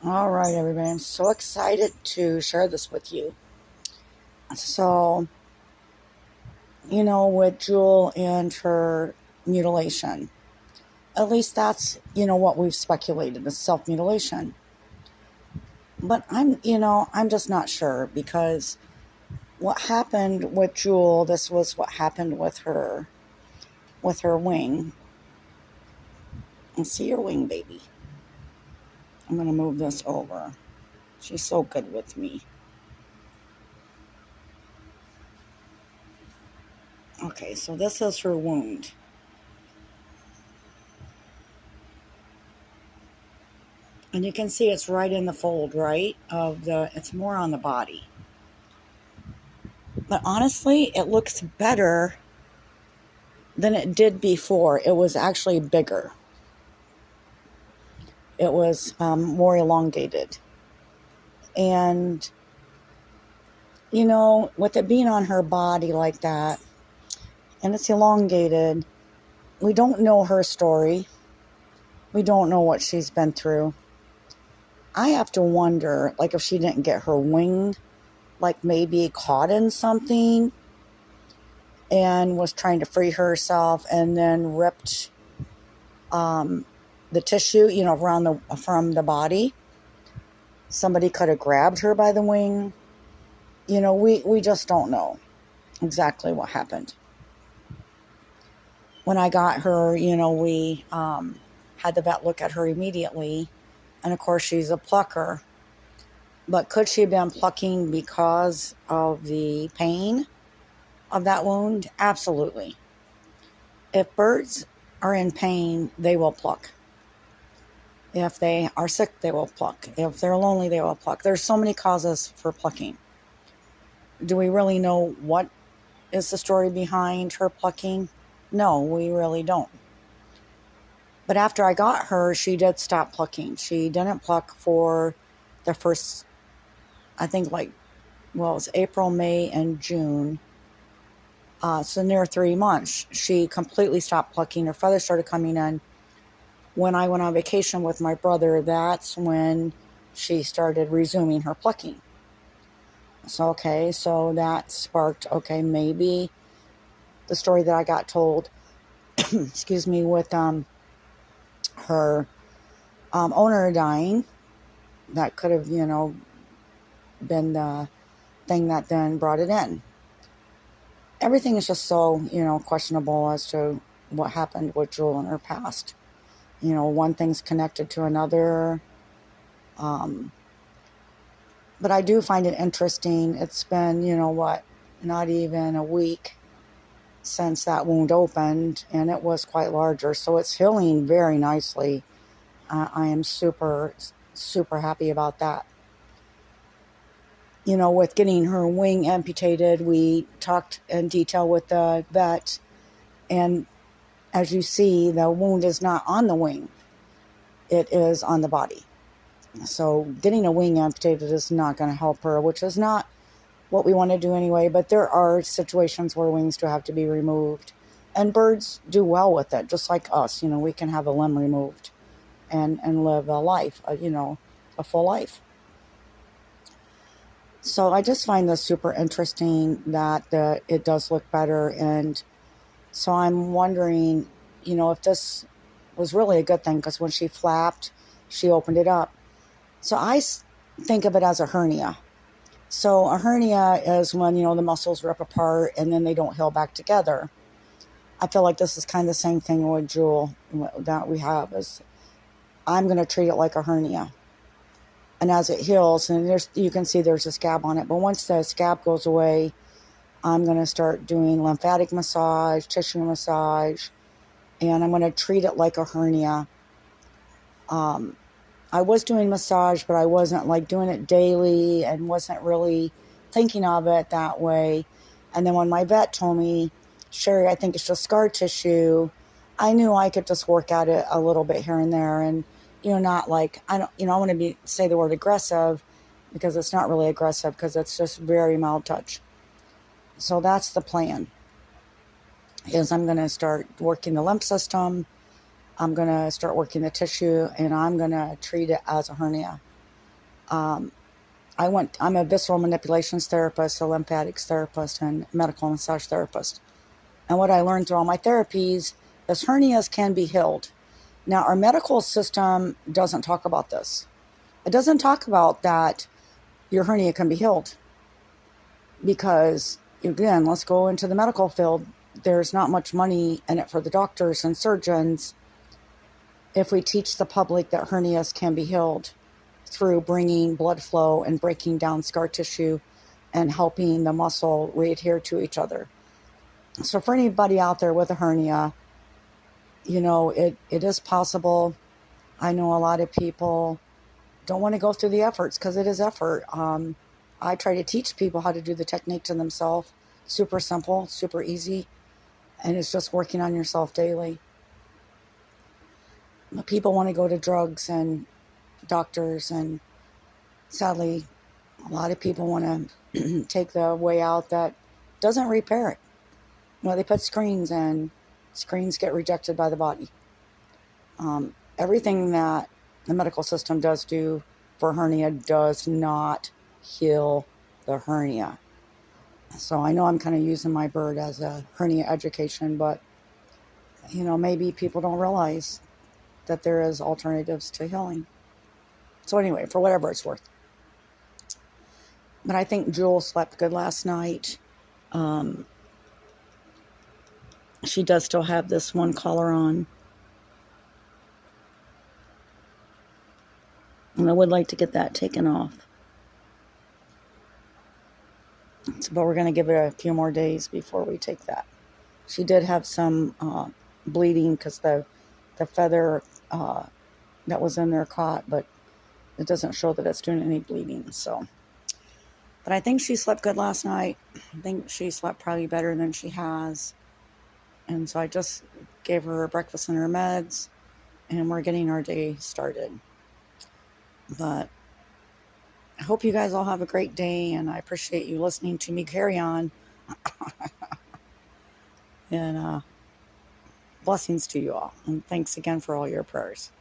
All right, everybody. I'm so excited to share this with you. So, with Jewel and her mutilation, at least that's, what we've speculated is self mutilation. But I'm just not sure because what happened with Jewel, this was what happened with her wing. And see your wing, baby. I'm going to move this over. She's so good with me. Okay, so this is her wound. And you can see it's right in the fold, right? It's more on the body. But honestly, it looks better than it did before. It was actually bigger. It was more elongated. And, with it being on her body like that, and it's elongated, we don't know her story. We don't know what she's been through. I have to wonder, like, if she didn't get her wing, like, maybe caught in something and was trying to free herself and then ripped the tissue, from the body. Somebody could have grabbed her by the wing. We just don't know exactly what happened. When I got her, we had the vet look at her immediately. And of course, she's a plucker. But could she have been plucking because of the pain of that wound? Absolutely. If birds are in pain, they will pluck. If they are sick, they will pluck. If they're lonely, they will pluck. There's so many causes for plucking. Do we really know what is the story behind her plucking? No, we really don't. But after I got her, she did stop plucking. She didn't pluck for the first, I think, it was April, May, and June. So near 3 months, she completely stopped plucking. Her feathers started coming in. When I went on vacation with my brother, that's when she started resuming her plucking. So that sparked, maybe the story that I got told, excuse me, with her owner dying, that could have, been the thing that then brought it in. Everything is just so, questionable as to what happened with Jewel in her past. One thing's connected to another. But I do find it interesting. It's been, not even a week since that wound opened, and it was quite larger. So it's healing very nicely. I am super, super happy about that. With getting her wing amputated, we talked in detail with the vet, and as you see, the wound is not on the wing. It is on the body. So getting a wing amputated is not going to help her, which is not what we want to do anyway. But there are situations where wings do have to be removed. And birds do well with it, just like us. We can have a limb removed and live a life, a full life. So I just find this super interesting that it does look better. And so I'm wondering, if this was really a good thing, because when she flapped, she opened it up. So I think of it as a hernia. So a hernia is when, the muscles rip apart and then they don't heal back together. I feel like this is kind of the same thing with Jewel that we have. Is I'm going to treat it like a hernia. And as it heals, and you can see there's a scab on it. But once the scab goes away, I'm going to start doing lymphatic massage, tissue massage, and I'm going to treat it like a hernia. I was doing massage, but I wasn't doing it daily and wasn't really thinking of it that way. And then when my vet told me, Sherry, I think it's just scar tissue, I knew I could just work at it a little bit here and there. And, not I want to say the word aggressive, because it's not really aggressive, because it's just very mild touch. So that's the plan, is I'm going to start working the lymph system. I'm going to start working the tissue, and I'm going to treat it as a hernia. I'm a visceral manipulations therapist, a lymphatics therapist, and medical massage therapist. And what I learned through all my therapies is hernias can be healed. Now, our medical system doesn't talk about this. It doesn't talk about that your hernia can be healed. Because, again, let's go into the medical field. There's not much money in it for the doctors and surgeons if we teach the public that hernias can be healed through bringing blood flow and breaking down scar tissue and helping the muscle readhere to each other. So for anybody out there with a hernia, it is possible. I know a lot of people don't want to go through the efforts because it is effort. I try to teach people how to do the technique to themselves. Super simple, super easy, and it's just working on yourself daily. But people want to go to drugs and doctors, and sadly, a lot of people want to take the way out that doesn't repair it. They put screens in. Screens get rejected by the body. Everything that the medical system does do for hernia does not heal the hernia. So I know I'm kind of using my bird as a hernia education, but maybe people don't realize that there is alternatives to healing. So anyway, for whatever it's worth. But I think Jewel slept good last night. She does still have this one collar on. And I would like to get that taken off. But we're going to give it a few more days before we take that. She did have some bleeding because the feather that was in there caught, but it doesn't show that it's doing any bleeding. So, but I think she slept good last night. I think she slept probably better than she has. And so I just gave her breakfast and her meds, and we're getting our day started. But I hope you guys all have a great day, and I appreciate you listening to me carry on. And blessings to you all. And thanks again for all your prayers.